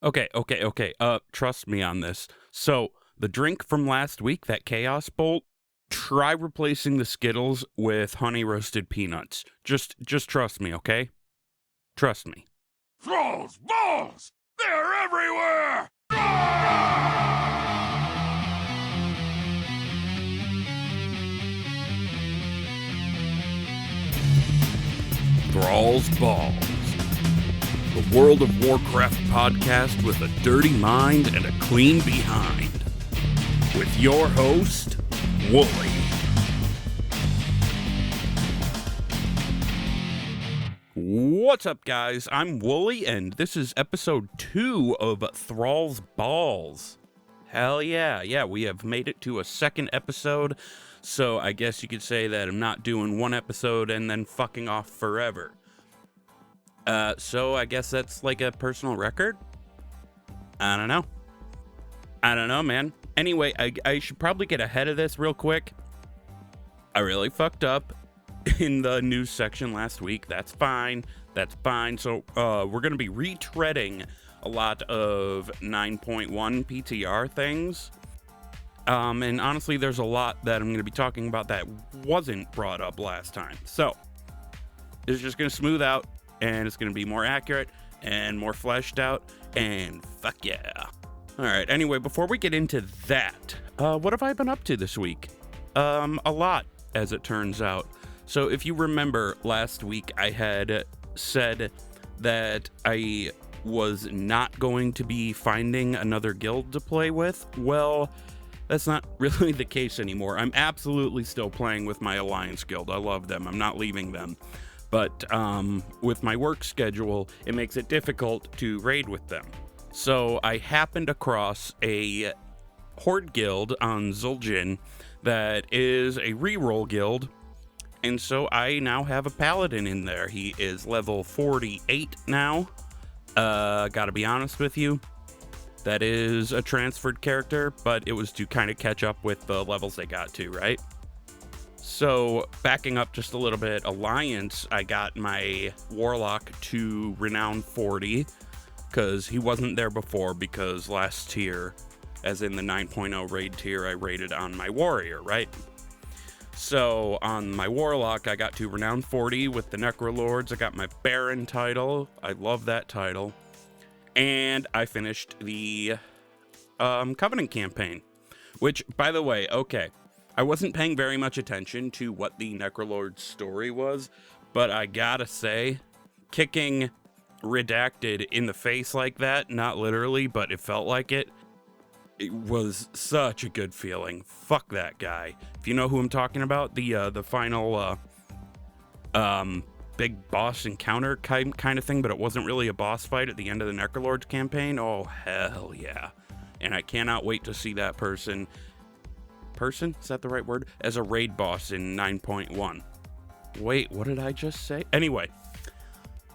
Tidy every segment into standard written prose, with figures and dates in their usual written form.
Okay. Trust me on this. So, the drink from last week, that Chaos Bolt, try replacing the Skittles with honey roasted peanuts. Just trust me, okay? Trust me. Thralls! Balls! They're everywhere! Thralls Balls. The World of Warcraft podcast with a dirty mind and a clean behind. With your host, Wooly. What's up, guys? I'm Wooly, and this is episode 2 of Thralls Balls. Hell yeah, we have made it to a second episode, so I guess you could say that I'm not doing one episode and then fucking off forever. So I guess that's like a personal record? I don't know, man. Anyway, I should probably get ahead of this real quick. I really fucked up in the news section last week. That's fine. So, we're gonna be retreading a lot of 9.1 PTR things. And honestly, there's a lot that I'm gonna be talking about that wasn't brought up last time. So, it's just gonna smooth out, and it's gonna be more accurate and more fleshed out, and fuck yeah. Alright, anyway, before we get into that, what have I been up to this week? A lot, as it turns out. So if you remember, last week I had said that I was not going to be finding another guild to play with. Well, that's not really the case anymore. I'm absolutely still playing with my Alliance guild. I love them. I'm not leaving them. But with my work schedule, it makes it difficult to raid with them. So I happened across a Horde guild on Zul'jin that is a reroll guild. And so I now have a paladin in there. He is level 48 now. Gotta be honest with you, that is a transferred character, but it was to kind of catch up with the levels they got to, right? So backing up just a little bit, Alliance, I got my Warlock to Renown 40, because he wasn't there before, because last tier, as in the 9.0 raid tier, I raided on my Warrior, right? So, on my Warlock, I got to Renown 40 with the Necrolords. I got my Baron title. I love that title. And I finished the Covenant campaign. Which, by the way, okay, I wasn't paying very much attention to what the Necrolord's story was, but I gotta say, kicking Redacted in the face like that, not literally, but it felt like it was such a good feeling. Fuck that guy. If you know who I'm talking about, the final big boss encounter kind of thing, but it wasn't really a boss fight at the end of the Necrolord's campaign. Oh hell yeah. And I cannot wait to see that person, is that the right word? As a raid boss in 9.1. Wait, what did I just say? Anyway,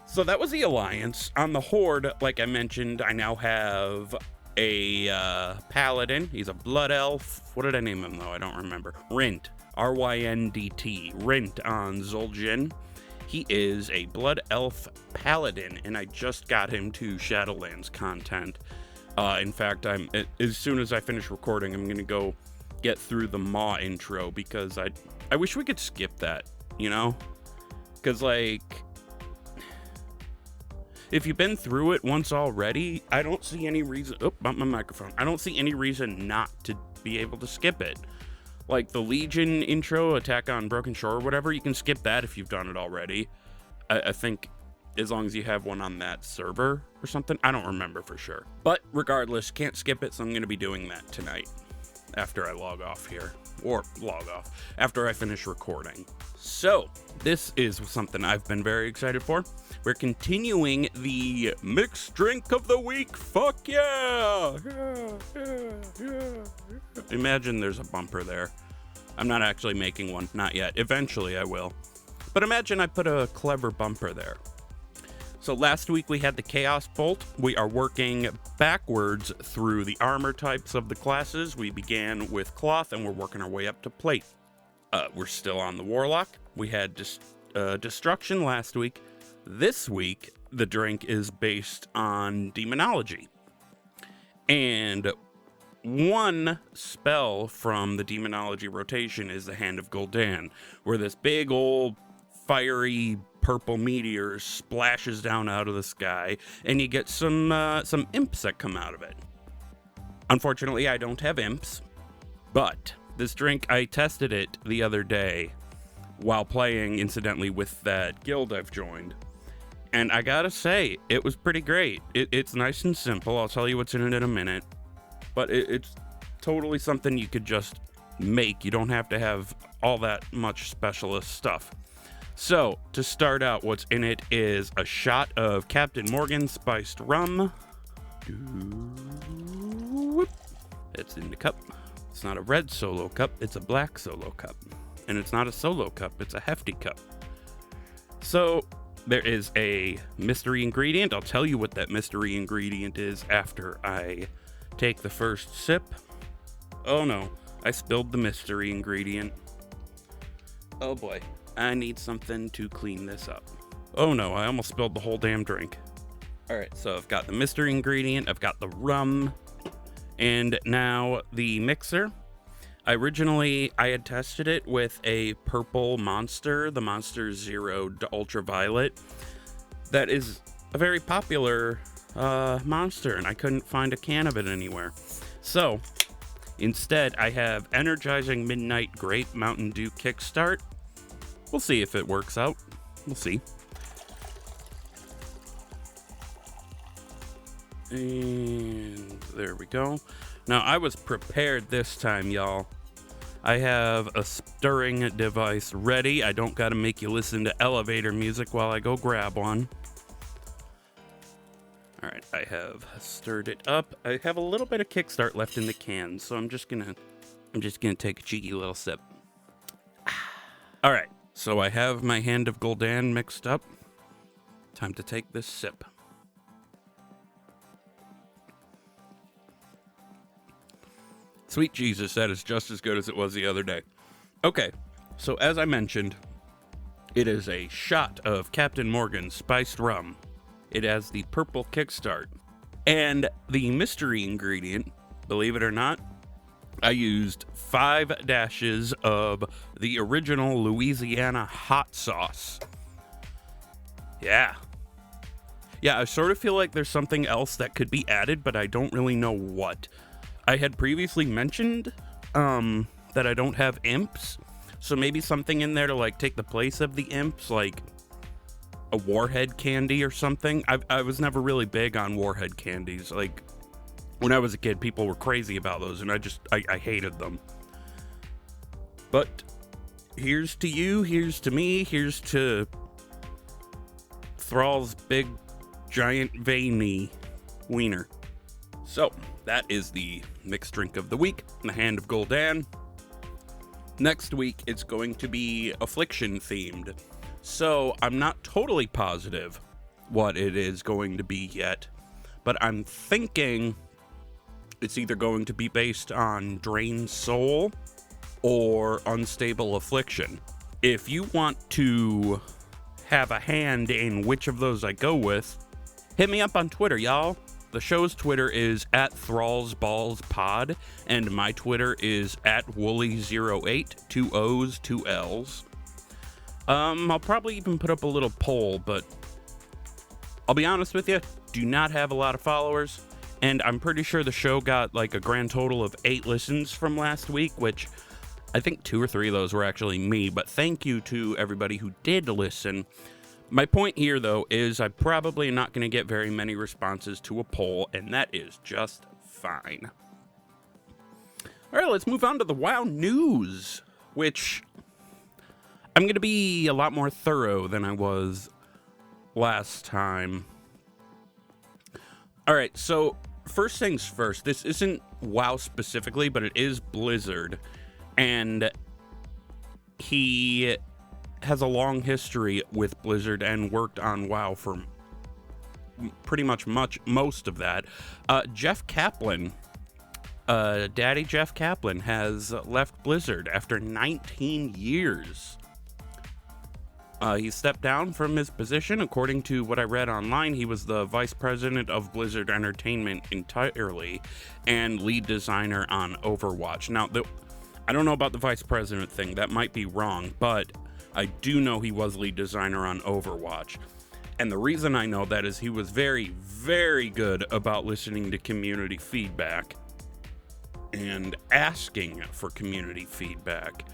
so that was the Alliance. On the Horde, like I mentioned, I now have a paladin. He's a blood elf. What did I name him though? I don't remember. Rint. R-Y-N-D-T. Rint on Zul'jin. He is a blood elf paladin, and I just got him to Shadowlands content. In fact, as soon as I finish recording, I'm gonna go get through the Maw intro, because I wish we could skip that, you know? Because like, if you've been through it once already, I don't see any reason... Oh, bump my microphone. I don't see any reason not to be able to skip it. Like the Legion intro, Attack on Broken Shore or whatever, you can skip that if you've done it already. I think as long as you have one on that server or something. I don't remember for sure. But regardless, can't skip it, so I'm going to be doing that tonight after I log off here. Or log off after I finish recording. So, this is something I've been very excited for. We're continuing the mixed drink of the week. Fuck yeah! Imagine there's a bumper there. I'm not actually making one, not yet. Eventually I will. But imagine I put a clever bumper there. So last week we had the Chaos Bolt. We are working backwards through the armor types of the classes. We began with cloth and we're working our way up to plate. We're still on the Warlock. We had Destruction last week. This week, the drink is based on Demonology. And one spell from the demonology rotation is the Hand of Gul'dan, where this big old fiery purple meteor splashes down out of the sky, and you get some imps that come out of it. Unfortunately, I don't have imps, but this drink, I tested it the other day while playing, incidentally, with that guild I've joined. And I gotta say, it was pretty great. It's nice and simple. I'll tell you what's in it in a minute. But it's totally something you could just make. You don't have to have all that much specialist stuff. So, to start out, what's in it is a shot of Captain Morgan spiced rum. It's in the cup. It's not a red solo cup, it's a black solo cup. And it's not a solo cup, it's a hefty cup. So, there is a mystery ingredient. I'll tell you what that mystery ingredient is after I take the first sip. Oh no, I spilled the mystery ingredient. Oh boy, I need something to clean this up. Oh no, I almost spilled the whole damn drink. Alright, so I've got the mystery ingredient, I've got the rum, and now the mixer. I had tested it with a purple monster, the Monster Zero Ultraviolet. That is a very popular monster, and I couldn't find a can of it anywhere. So, instead, I have Energizing Midnight Grape Mountain Dew Kickstart. We'll see if it works out. We'll see. And there we go. Now, I was prepared this time, y'all. I have a stirring device ready. I don't gotta make you listen to elevator music while I go grab one. All right, I have stirred it up. I have a little bit of Kickstart left in the can, so I'm just gonna take a cheeky little sip. All right, so I have my Hand of Gul'dan mixed up. Time to take this sip. Sweet Jesus, that is just as good as it was the other day. Okay, so as I mentioned, it is a shot of Captain Morgan spiced rum. It has the purple Kickstart. And the mystery ingredient, believe it or not, I used 5 dashes of the original Louisiana hot sauce. Yeah, I sort of feel like there's something else that could be added, but I don't really know what. I had previously mentioned that I don't have imps, so maybe something in there to like take the place of the imps, like a warhead candy or something. I was never really big on warhead candies. Like, when I was a kid, people were crazy about those, and I hated them. But here's to you, here's to me, here's to Thrall's big, giant, veiny wiener. So, that is the mixed drink of the week, the Hand of Gul'dan. Next week, it's going to be Affliction themed. So, I'm not totally positive what it is going to be yet, but I'm thinking it's either going to be based on Drained Soul or Unstable Affliction. If you want to have a hand in which of those I go with, hit me up on Twitter, y'all. The show's Twitter is @ThrallsBallsPod, and my Twitter is @Wooly08, 2 O's, 2 L's. I'll probably even put up a little poll, but I'll be honest with you, do not have a lot of followers, and I'm pretty sure the show got like a grand total of 8 listens from last week, which I think 2 or 3 of those were actually me, but thank you to everybody who did listen. My point here, though, is I'm probably not going to get very many responses to a poll, and that is just fine. All right, let's move on to the WoW news, which I'm going to be a lot more thorough than I was last time. All right, so first things first, this isn't WoW specifically, but it is Blizzard, and he has a long history with Blizzard and worked on WoW for pretty much most of that. Jeff Kaplan, Daddy Jeff Kaplan, has left Blizzard after 19 years. He stepped down from his position. According to what I read online, he was the vice president of Blizzard Entertainment entirely and lead designer on Overwatch. Now, I don't know about the vice president thing. That might be wrong, but I do know he was lead designer on Overwatch. And the reason I know that is he was very, very good about listening to community feedback and asking for community feedback.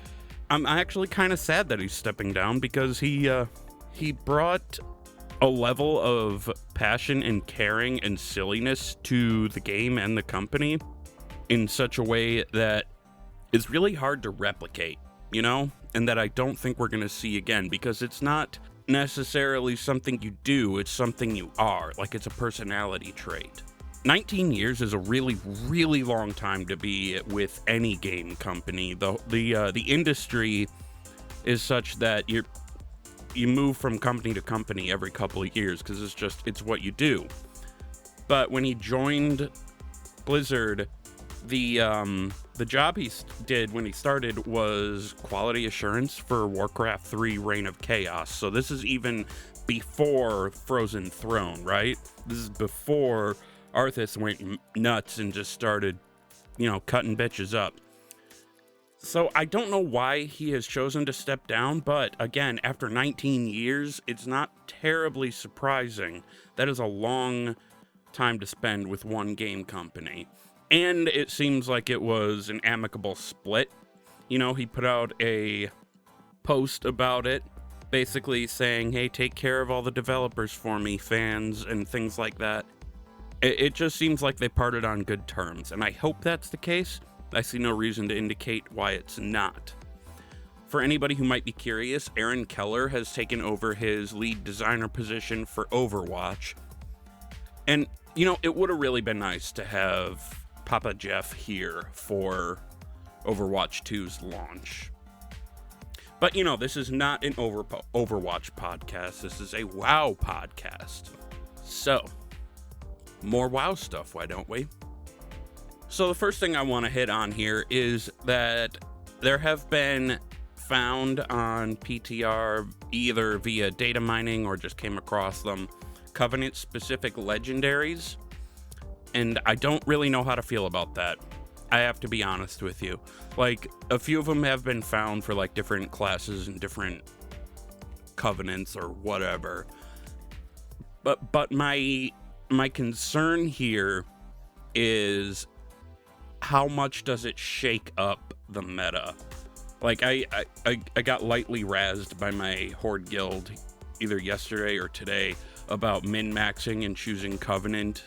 I'm actually kind of sad that he's stepping down because he brought a level of passion and caring and silliness to the game and the company in such a way that is really hard to replicate, you know? And that I don't think we're going to see again, because it's not necessarily something you do, it's something you are. Like, it's a personality trait. 19 years is a really, really long time to be with any game company. The industry is such that you move from company to company every couple of years because it's what you do. But when he joined Blizzard, the job he did when he started was quality assurance for Warcraft 3 Reign of Chaos. So this is even before Frozen Throne, right? This is before Arthas went nuts and just started, cutting bitches up. So I don't know why he has chosen to step down, but again, after 19 years, it's not terribly surprising. That is a long time to spend with one game company. And it seems like it was an amicable split. He put out a post about it, basically saying, hey, take care of all the developers for me, fans, and things like that. It just seems like they parted on good terms, and I hope that's the case. I see no reason to indicate why it's not. For anybody who might be curious, Aaron Keller has taken over his lead designer position for Overwatch. And, it would have really been nice to have Papa Jeff here for Overwatch 2's launch. But, this is not an Overwatch podcast. This is a WoW podcast. So, more WoW stuff, why don't we? So the first thing I want to hit on here is that there have been found on PTR, either via data mining or just came across them, Covenant-specific legendaries, and I don't really know how to feel about that. I have to be honest with you. Like, a few of them have been found for, like, different classes and different covenants or whatever. But my concern here is how much does it shake up the meta? Like, I got lightly razzed by my Horde guild either yesterday or today about min-maxing and choosing Covenant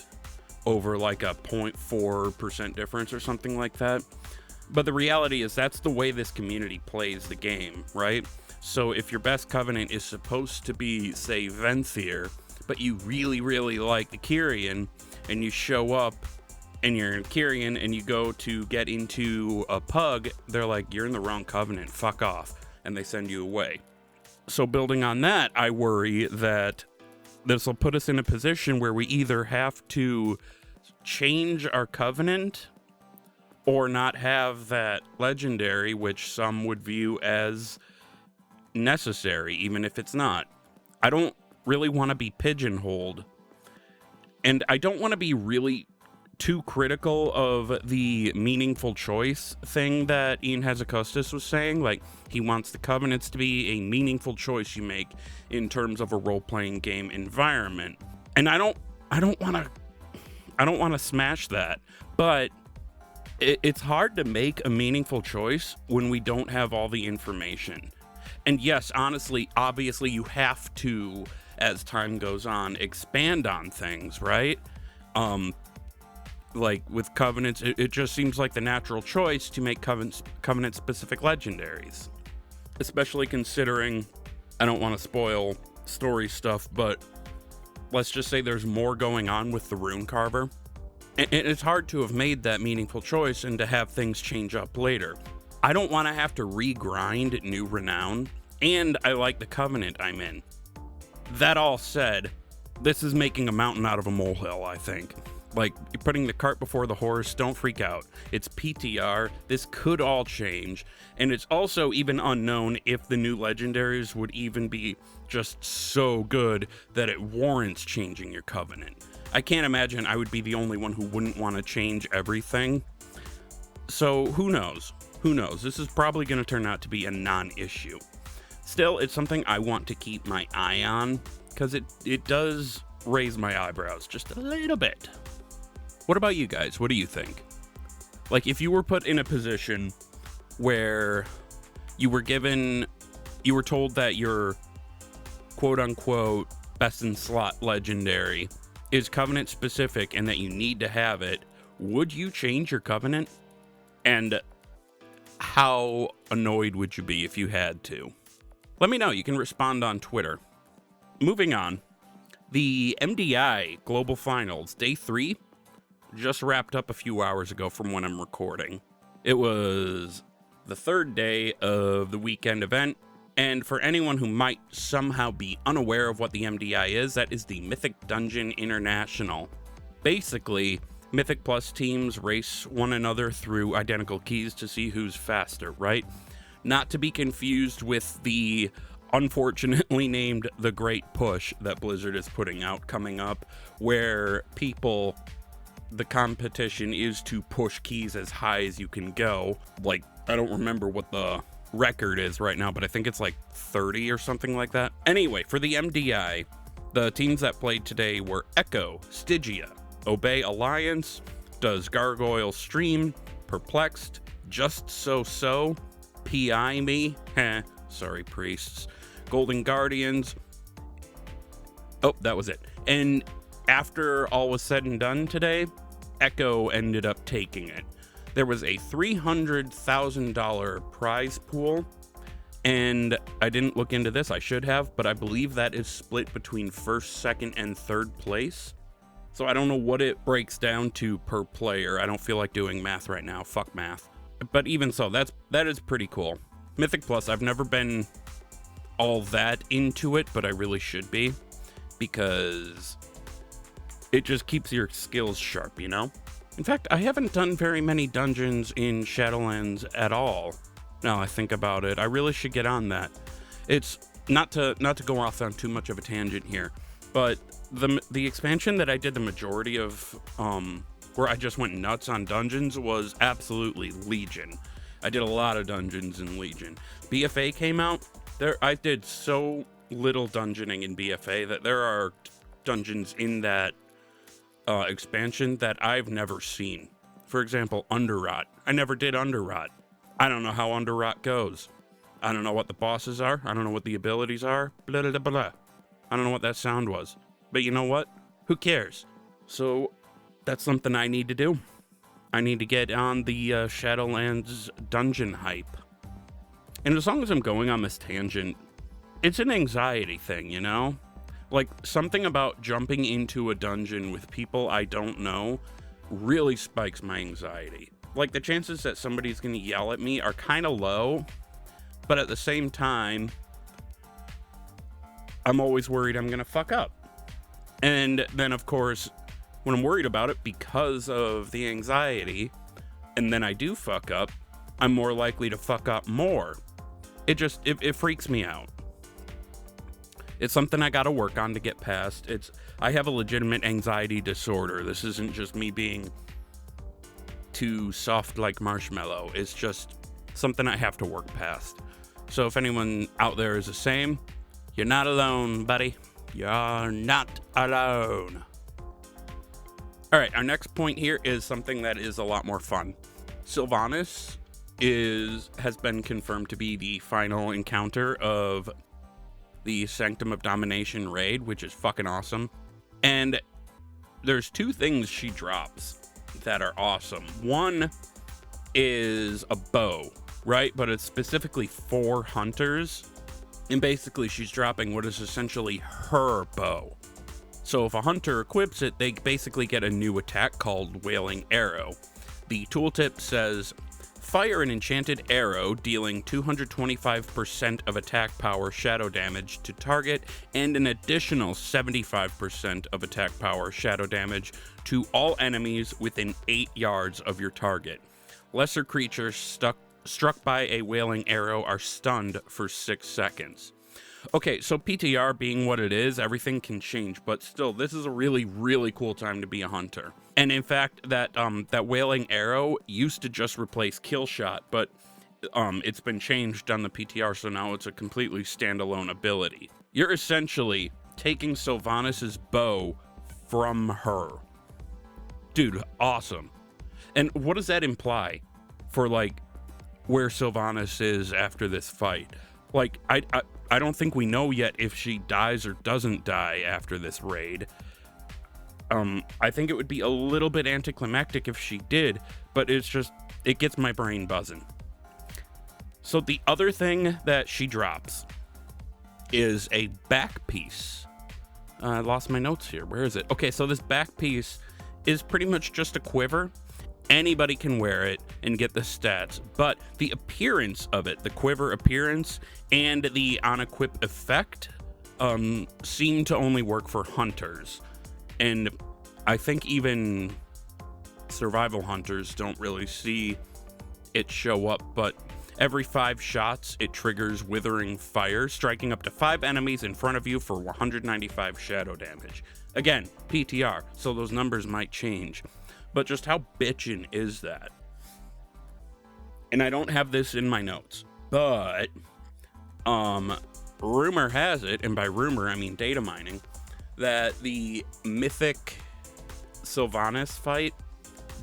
over like a 0.4% difference or something like that. But the reality is that's the way this community plays the game, right? So if your best Covenant is supposed to be, say, Venthyr, but you really, really like the Kyrian, and you show up and you're in Kyrian and you go to get into a pug, they're like, you're in the wrong Covenant, fuck off, and they send you away. So building on that, I worry that this will put us in a position where we either have to change our Covenant or not have that legendary, which some would view as necessary, even if it's not. I don't really want to be pigeonholed, and I don't want to be really too critical of the meaningful choice thing that Ian Hazzikostas was saying. Like, he wants the Covenants to be a meaningful choice you make in terms of a role-playing game environment. And I don't want to smash that, but it's hard to make a meaningful choice when we don't have all the information. And yes, honestly, obviously you have to, as time goes on, expand on things, right? Like with Covenants, it just seems like the natural choice to make Covenant-specific legendaries. Especially considering, I don't want to spoil story stuff, but let's just say there's more going on with the Rune Carver. And it's hard to have made that meaningful choice and to have things change up later. I don't want to have to regrind new renown, and I like the Covenant I'm in. That all said, this is making a mountain out of a molehill, I think. Like, you're putting the cart before the horse. Don't freak out. It's PTR. This could all change. And it's also even unknown if the new legendaries would even be just so good that it warrants changing your covenant. I can't imagine I would be the only one who wouldn't want to change everything. So who knows? Who knows? This is probably going to turn out to be a non-issue. Still, it's something I want to keep my eye on because it does raise my eyebrows just a little bit. What about you guys? What do you think? Like, if you were put in a position where you were told that your quote-unquote best in slot legendary is covenant specific and that you need to have it, would you change your covenant? And how annoyed would you be if you had to? Let me know. You can respond on Twitter. Moving on, the MDI Global Finals, Day 3, just wrapped up a few hours ago from when I'm recording. It was the third day of the weekend event, and for anyone who might somehow be unaware of what the MDI is, that is the Mythic Dungeon International. Basically, Mythic Plus teams race one another through identical keys to see who's faster, right? Not to be confused with the unfortunately named The Great Push that Blizzard is putting out coming up, where the competition is to push keys as high as you can go. Like, I don't remember what the record is right now, but I think it's like 30 or something like that. Anyway, for the MDI, the teams that played today were Echo, Stygia, Obey Alliance, Does Gargoyle Stream, Perplexed, Just So, PI Me, sorry priests, Golden Guardians. Oh, that was it. And after all was said and done today, Echo ended up taking it. There was a $300,000 prize pool, and I didn't look into this, I should have, but I believe that is split between first, second, and third place. So I don't know what it breaks down to per player. I don't feel like doing math right now. Fuck math. But even so, that is pretty cool. Mythic Plus, I've never been all that into it, but I really should be, because it just keeps your skills sharp, you know? In fact, I haven't done very many dungeons in Shadowlands at all. Now I think about it, I really should get on that. It's not to go off on too much of a tangent here, but the expansion that I did the majority of, where I just went nuts on dungeons, was absolutely Legion. I did a lot of dungeons in Legion. BFA came out, I did so little dungeoning in BFA that there are dungeons in that expansion that I've never seen. For example, Underrot. I never did Underrot. I don't know how Underrot goes. I don't know what the bosses are. I don't know what the abilities are. Blah, blah, blah, blah. I don't know what that sound was. But you know what? Who cares? So that's something I need to do. I need to get on the Shadowlands dungeon hype. And as long as I'm going on this tangent, it's an anxiety thing, you know? Like, something about jumping into a dungeon with people I don't know really spikes my anxiety. Like, the chances that somebody's gonna yell at me are kind of low, but at the same time, I'm always worried I'm gonna fuck up. And then, of course, when I'm worried about it because of the anxiety, and then I do fuck up, I'm more likely to fuck up more. It freaks me out. It's something I gotta work on to get past. I have a legitimate anxiety disorder. This isn't just me being too soft like marshmallow. It's just something I have to work past. So if anyone out there is the same, you're not alone, buddy. You're not alone. All right, our next point here is something that is a lot more fun. Sylvanas has been confirmed to be the final encounter of the Sanctum of Domination raid, which is fucking awesome. And there's two things she drops that are awesome. One is a bow, right? But it's specifically for hunters. And basically she's dropping what is essentially her bow. So if a hunter equips it, they basically get a new attack called Wailing Arrow. The tooltip says Fire an enchanted arrow, dealing 225% of attack power shadow damage to target, and an additional 75% of attack power shadow damage to all enemies within 8 yards of your target. Lesser creatures struck by a wailing arrow are stunned for 6 seconds. Okay, so PTR being what it is, everything can change, but still, this is a really, really cool time to be a hunter. And in fact, that wailing arrow used to just replace kill shot, but it's been changed on the PTR, so now it's a completely standalone ability. You're essentially taking Sylvanas' bow from her. Dude, awesome. And what does that imply for, like, where Sylvanas is after this fight? Like, I don't think we know yet if she dies or doesn't die after this raid. I think it would be a little bit anticlimactic if she did, but it gets my brain buzzing. So the other thing that she drops is a back piece. I lost my notes here. Where is it? Okay, so this back piece is pretty much just a quiver. Anybody can wear it and get the stats, but the appearance of it, the quiver appearance, and the on-equip effect seem to only work for hunters. And I think even survival hunters don't really see it show up, but every 5 shots, it triggers Withering Fire, striking up to 5 enemies in front of you for 195 shadow damage. Again, PTR, so those numbers might change. But just how bitchin' is that? And I don't have this in my notes, but rumor has it, and by rumor I mean data mining, that the mythic Sylvanas fight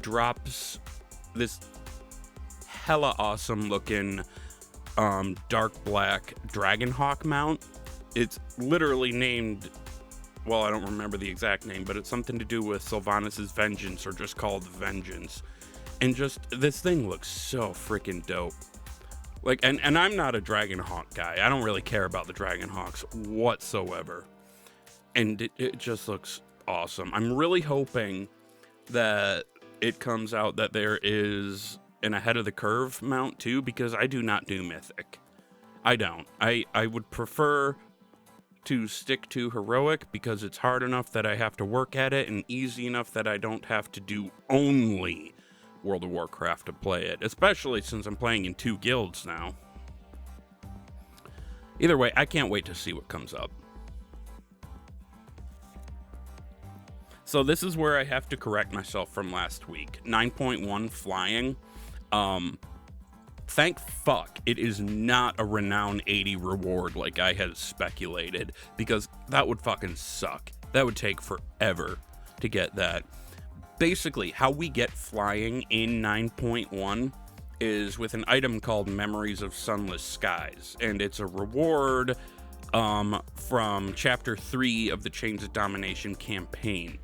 drops this hella awesome looking dark black Dragonhawk mount. It's literally named, well, I don't remember the exact name, but it's something to do with Sylvanas' Vengeance, or just called Vengeance. And just, this thing looks so freaking dope. Like, and I'm not a Dragonhawk guy. I don't really care about the Dragonhawks whatsoever. And it just looks awesome. I'm really hoping that it comes out that there is an ahead of the curve mount too, because I do not do Mythic. I don't. I would prefer to stick to Heroic because it's hard enough that I have to work at it, and easy enough that I don't have to do only World of Warcraft to play it, especially since I'm playing in 2 guilds now. Either way, I can't wait to see what comes up. So this is where I have to correct myself from last week. 9.1 flying. Thank fuck it is not a renown 80 reward like I had speculated, because that would fucking suck. That would take forever to get that. Basically, how we get flying in 9.1 is with an item called Memories of Sunless Skies, and it's a reward from Chapter 3 of the Chains of Domination campaign.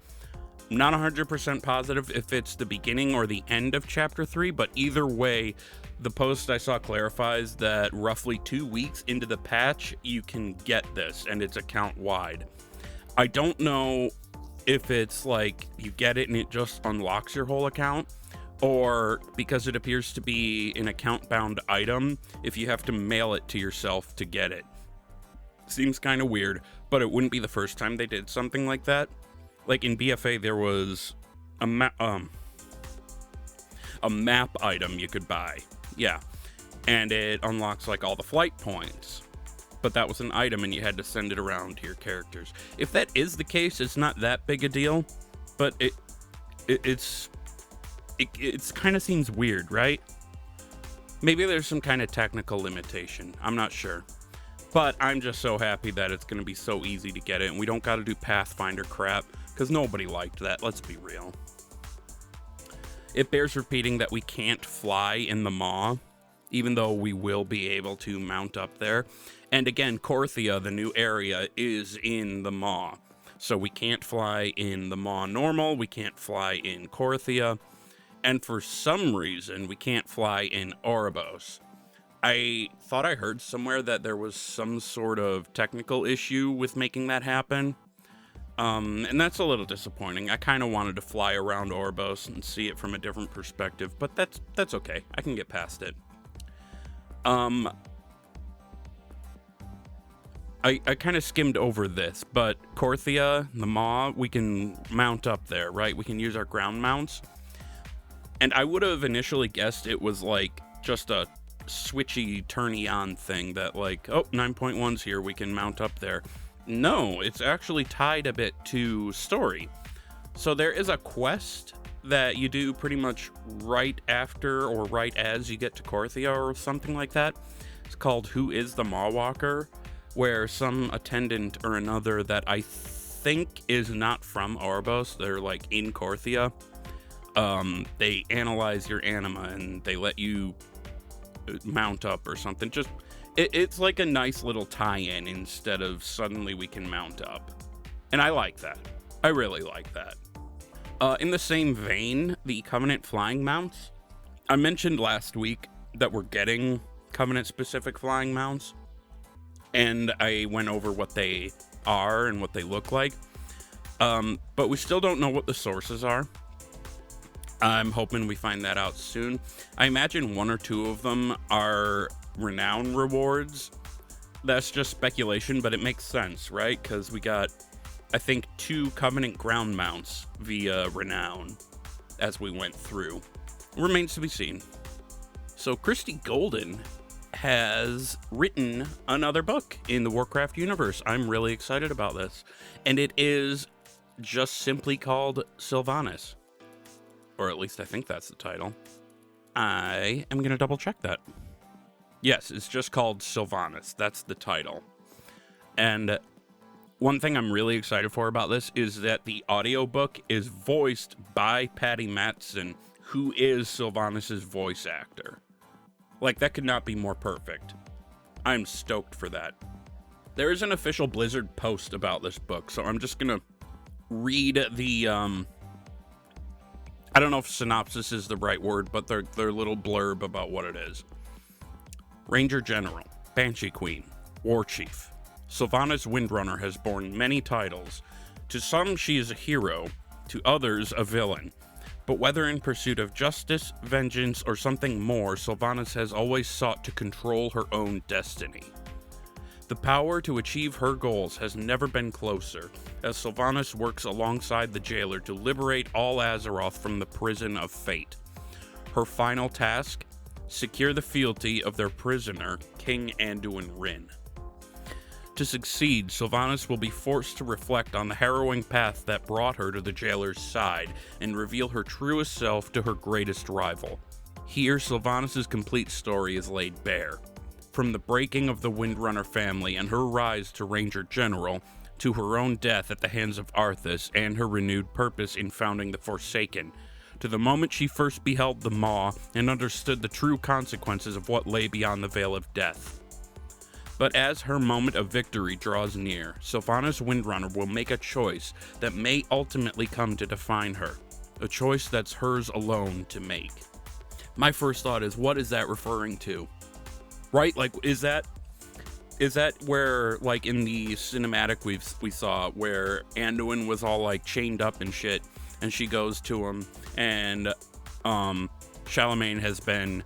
I'm not 100% positive if it's the beginning or the end of Chapter 3, but either way, the post I saw clarifies that roughly 2 weeks into the patch, you can get this, and it's account-wide. I don't know if it's like you get it and it just unlocks your whole account, or because it appears to be an account-bound item, if you have to mail it to yourself to get it. Seems kind of weird, but it wouldn't be the first time they did something like that. Like in BFA, there was a map item you could buy. Yeah. And it unlocks like all the flight points. But that was an item and you had to send it around to your characters. If that is the case, it's not that big a deal, but it's kind of seems weird, right? Maybe there's some kind of technical limitation. I'm not sure. But I'm just so happy that it's going to be so easy to get it, and we don't got to do Pathfinder crap, because nobody liked that, let's be real. It bears repeating that we can't fly in the Maw, even though we will be able to mount up there. And again, Korthia, the new area, is in the Maw. So we can't fly in the Maw normal, we can't fly in Korthia, and for some reason, we can't fly in Oribos. I thought I heard somewhere that there was some sort of technical issue with making that happen. And that's a little disappointing. I kind of wanted to fly around Oribos and see it from a different perspective, but that's okay. I can get past it. I kind of skimmed over this, but Korthia, the Maw, we can mount up there, right? We can use our ground mounts. And I would have initially guessed it was like just a switchy, turny on thing that like, oh, 9.1's here, we can mount up there. No, it's actually tied a bit to story. So there is a quest that you do pretty much right after or right as you get to Korthia or something like that. It's called Who is the Maw Walker, where some attendant or another that I think is not from Oribos, they're like in Korthia, they analyze your anima and they let you mount up or something. Just it's like a nice little tie-in instead of suddenly we can mount up. And I like that. I really like that. In the same vein, the Covenant flying mounts. I mentioned last week that we're getting Covenant-specific flying mounts, and I went over what they are and what they look like. But we still don't know what the sources are. I'm hoping we find that out soon. I imagine one or two of them are renown rewards. That's just speculation, but it makes sense, right? Because we got, I think, 2 Covenant ground mounts via renown as we went through. Remains to be seen. So Christy Golden has written another book in the Warcraft universe. I'm really excited about this. And it is just simply called Sylvanas. Or at least I think that's the title. I am going to double check that. Yes, it's just called Sylvanas. That's the title. And one thing I'm really excited for about this is that the audiobook is voiced by Patty Mattson, who is Sylvanas' voice actor. Like, that could not be more perfect. I'm stoked for that. There is an official Blizzard post about this book, so I'm just gonna read the, I don't know if synopsis is the right word, but their little blurb about what it is. Ranger General, Banshee Queen, War Chief. Sylvanas Windrunner has borne many titles. To some, she is a hero, to others, a villain. But whether in pursuit of justice, vengeance, or something more, Sylvanas has always sought to control her own destiny. The power to achieve her goals has never been closer, as Sylvanas works alongside the jailer to liberate all Azeroth from the prison of fate. Her final task? Secure the fealty of their prisoner, King Anduin Wrynn. To succeed, Sylvanas will be forced to reflect on the harrowing path that brought her to the jailer's side and reveal her truest self to her greatest rival. Here, Sylvanas' complete story is laid bare. From the breaking of the Windrunner family and her rise to Ranger General, to her own death at the hands of Arthas and her renewed purpose in founding the Forsaken, to the moment she first beheld the Maw and understood the true consequences of what lay beyond the Veil of Death. But as her moment of victory draws near, Sylvanas Windrunner will make a choice that may ultimately come to define her. A choice that's hers alone to make. My first thought is, what is that referring to? Right? Like, is that where, like, in the cinematic we saw, where Anduin was all, like, chained up and shit, and she goes to him, and, Charlemagne has been,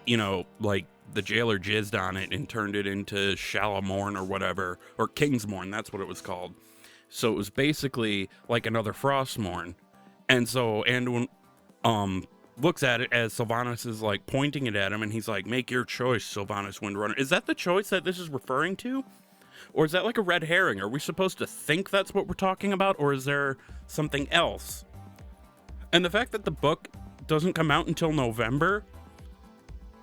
you know, like, the jailer jizzed on it and turned it into Shalamorn or whatever, or Kingsmorn, that's what it was called. So it was basically like another Frostmourne. And so Anduin looks at it as Sylvanas is like pointing it at him, and he's like, make your choice, Sylvanas Windrunner. Is that the choice that this is referring to? Or is that like a red herring? Are we supposed to think that's what we're talking about, or is there something else? And the fact that the book doesn't come out until November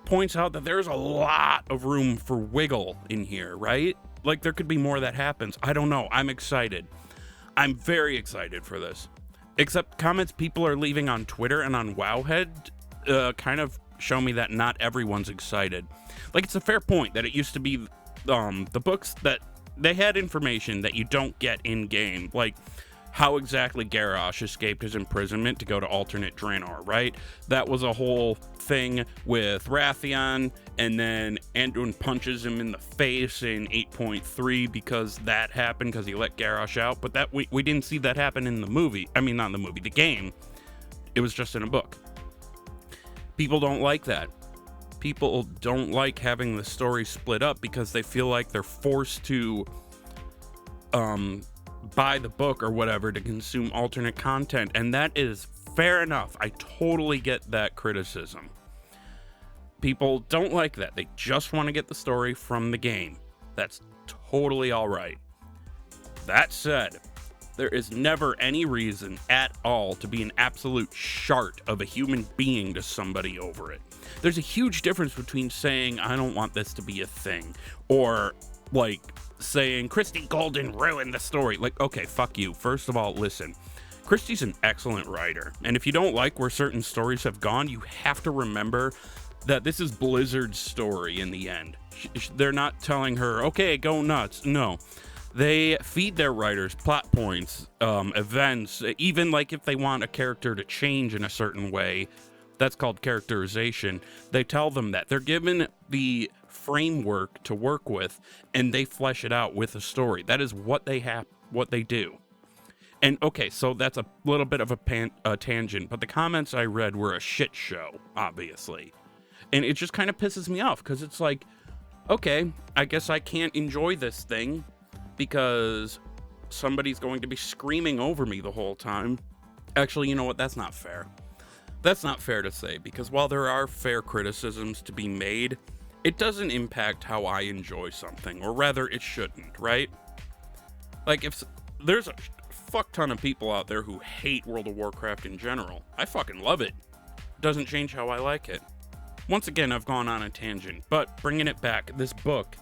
points out that there's a lot of room for wiggle in here, right? Like, there could be more that happens. I don't know. I'm excited. I'm very excited for this. Except comments people are leaving on Twitter and on Wowhead kind of show me that not everyone's excited. Like, it's a fair point that it used to be the books that they had information that you don't get in game. Like, how exactly Garrosh escaped his imprisonment to go to alternate Draenor, right? That was a whole thing with Wrathion, and then Anduin punches him in the face in 8.3 because that happened because he let Garrosh out, but that we didn't see that happen in the movie. I mean, not in the movie, the game. It was just in a book. People don't like that. People don't like having the story split up because they feel like they're forced to buy the book or whatever to consume alternate content, and that is fair enough. I totally get that criticism. People don't like that. They just want to get the story from the game. That's totally all right. That said, there is never any reason at all to be an absolute shart of a human being to somebody over it. There's a huge difference between saying, I don't want this to be a thing, or like saying Christie Golden ruined the story. Like, okay, fuck you. First of all, listen, Christie's an excellent writer, and if you don't like where certain stories have gone, you have to remember that this is Blizzard's story in the end. They're not telling her, okay, go nuts. No. They feed their writers plot points, events, even like if they want a character to change in a certain way. That's called characterization. They tell them that. They're given the framework to work with, and they flesh it out with a story. That is what they have, what they do. And okay, so that's a little bit of a tangent, but the comments I read were a shit show, obviously. And it just kind of pisses me off, because it's like, okay, I guess I can't enjoy this thing because somebody's going to be screaming over me the whole time. Actually, you know what? That's not fair. That's not fair to say, because while there are fair criticisms to be made, it doesn't impact how I enjoy something, or rather, it shouldn't, right? Like, if there's a fuck ton of people out there who hate World of Warcraft in general, I fucking love it. Doesn't change how I like it. Once again, I've gone on a tangent, but bringing it back, this book,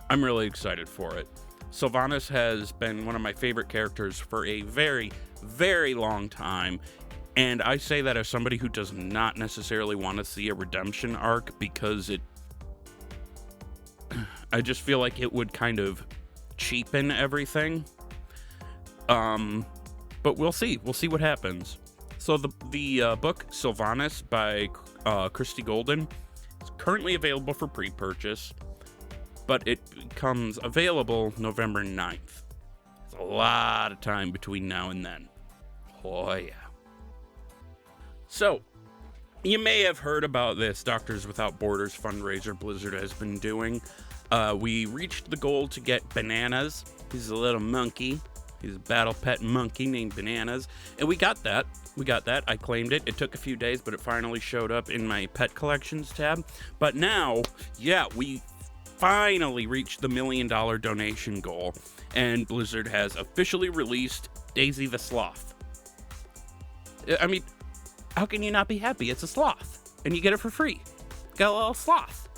I'm really excited for it. Sylvanas has been one of my favorite characters for a very, very long time, and I say that as somebody who does not necessarily want to see a redemption arc, because I just feel like it would kind of cheapen everything. But we'll see. We'll see what happens. So the book Sylvanas by Christie Golden is currently available for pre-purchase, but it becomes available November 9th. There's a lot of time between now and then. Oh yeah. So, you may have heard about this Doctors Without Borders fundraiser Blizzard has been doing. We reached the goal to get Bananas. He's a little monkey. He's a battle pet monkey named Bananas. And we got that. I claimed it. It took a few days, but it finally showed up in my pet collections tab. But now, yeah, we finally reached the $1 million donation goal. And Blizzard has officially released Daisy the Sloth. I mean, how can you not be happy? It's a sloth, and you get it for free. Got a little sloth.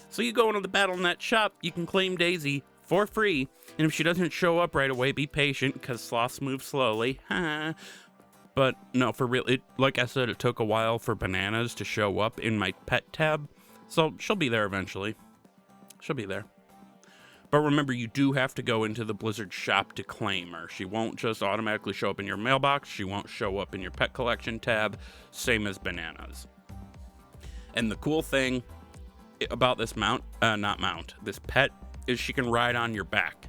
So you go into the Battle.net shop, you can claim Daisy for free, and if she doesn't show up right away, be patient, because sloths move slowly. But no, for real, like I said, it took a while for Bananas to show up in my pet tab, so she'll be there eventually. She'll be there. But remember, you do have to go into the Blizzard shop to claim her. She won't just automatically show up in your mailbox. She won't show up in your pet collection tab. Same as Bananas. And the cool thing about this this pet, is she can ride on your back.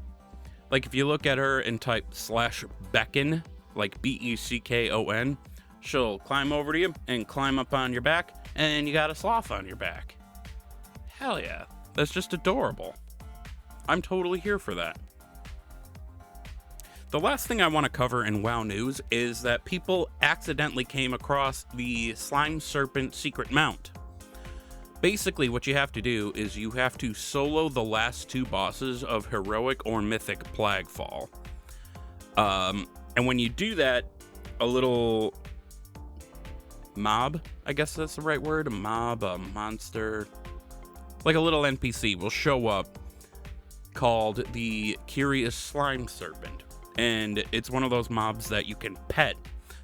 Like, if you look at her and type /beckon, like BECKON, she'll climb over to you and climb up on your back, and you got a sloth on your back. Hell yeah. That's just adorable. I'm totally here for that. The last thing I want to cover in WoW news is that people accidentally came across the Slime Serpent secret mount. Basically, what you have to do is you have to solo the last 2 bosses of Heroic or Mythic Plaguefall. And when you do that, a little mob, I guess that's the right word, a mob, a monster, like a little NPC will show up called the Curious Slime Serpent. And it's one of those mobs that you can pet.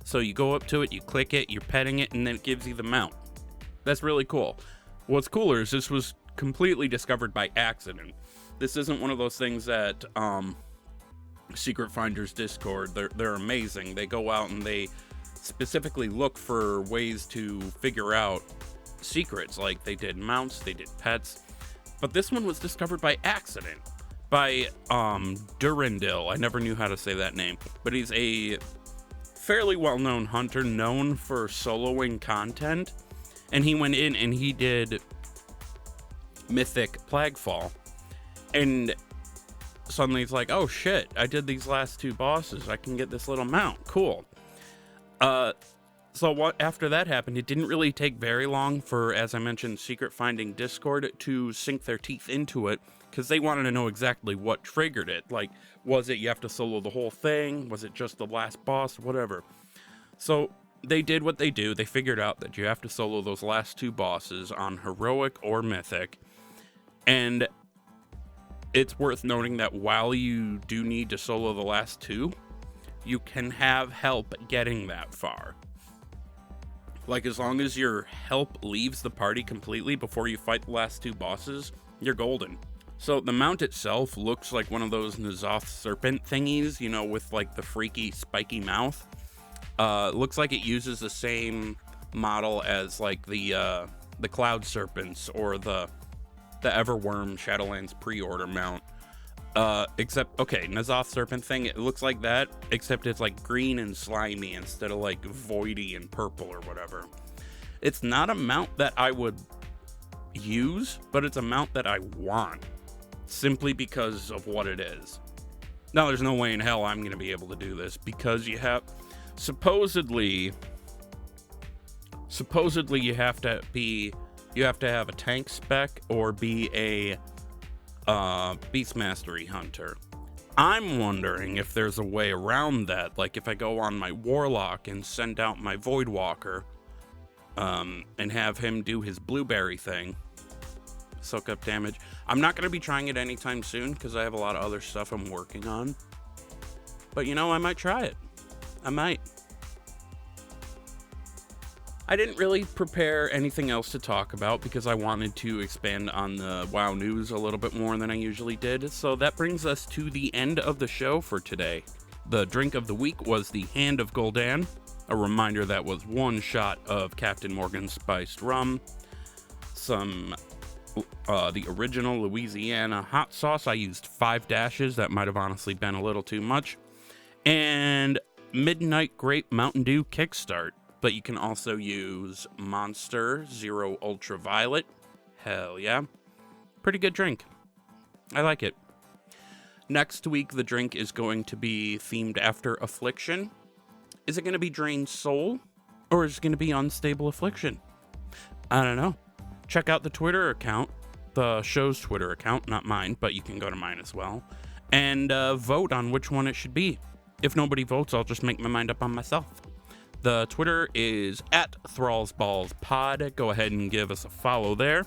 So you go up to it, you click it, you're petting it, and then it gives you the mount. That's really cool. What's cooler is this was completely discovered by accident. This isn't one of those things that Secret Finders Discord. They're amazing. They go out and they specifically look for ways to figure out secrets. Like they did mounts, they did pets. But this one was discovered by accident by Durandil. I never knew how to say that name, but he's a fairly well-known hunter known for soloing content, and he went in and he did Mythic Plaguefall, and suddenly it's like, oh shit, I did these last 2 bosses, I can get this little mount, cool. So after that happened, it didn't really take very long for, as I mentioned, Secret Finding Discord to sink their teeth into it, because they wanted to know exactly what triggered it. Like, was it you have to solo the whole thing? Was it just the last boss? Whatever. So they did what they do. They figured out that you have to solo those last 2 bosses on Heroic or Mythic. And it's worth noting that while you do need to solo the last 2, you can have help getting that far. Like, as long as your help leaves the party completely before you fight the last 2 bosses, you're golden. So the mount itself looks like one of those N'Zoth serpent thingies, you know, with like the freaky spiky mouth. Looks like it uses the same model as like the Cloud Serpents or the Everworm Shadowlands pre-order mount. Except, okay, N'Zoth serpent thing, it looks like that, except it's like green and slimy instead of like voidy and purple or whatever. It's not a mount that I would use, but it's a mount that I want, simply because of what it is. Now, there's no way in hell I'm going to be able to do this, because you have, supposedly you have to have a tank spec or be a Beast Mastery hunter. I'm wondering if there's a way around that, like if I go on my Warlock and send out my Voidwalker, and have him do his blueberry thing, soak up damage. I'm not going to be trying it anytime soon because I have a lot of other stuff I'm working on, but you know, I might try it. I might. I didn't really prepare anything else to talk about because I wanted to expand on the WoW news a little bit more than I usually did. So that brings us to the end of the show for today. The drink of the week was the Hand of Gul'dan. A reminder that was 1 shot of Captain Morgan spiced rum, some the original Louisiana hot sauce. I used 5 dashes. That might have honestly been a little too much. And Midnight Grape Mountain Dew Kickstart. But you can also use Monster Zero Ultraviolet. Hell yeah. Pretty good drink. I like it. Next week, the drink is going to be themed after Affliction. Is it going to be Drained Soul? Or is it going to be Unstable Affliction? I don't know. Check out the Twitter account. The show's Twitter account. Not mine, but you can go to mine as well. And vote on which one it should be. If nobody votes, I'll just make my mind up on myself. The Twitter is @ThrallsBallsPod. Go ahead and give us a follow there.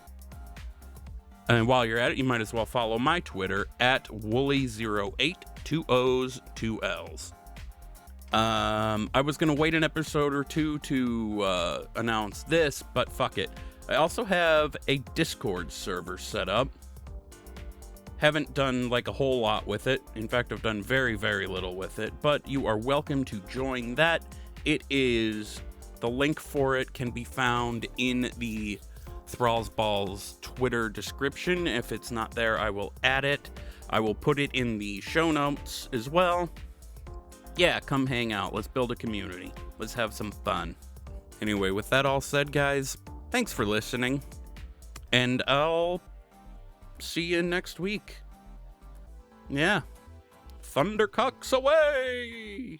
And while you're at it, you might as well follow my Twitter @Wooly08, 2 O's, 2 L's. I was going to wait an episode or 2 to announce this, but fuck it. I also have a Discord server set up. Haven't done like a whole lot with it. In fact, I've done very, very little with it, but you are welcome to join that. It is, the link for it can be found in the Thralls Balls Twitter description. If it's not there, I will add it. I will put it in the show notes as well. Yeah, come hang out. Let's build a community. Let's have some fun. Anyway, with that all said, guys, thanks for listening. And I'll see you next week. Yeah. Thundercucks away!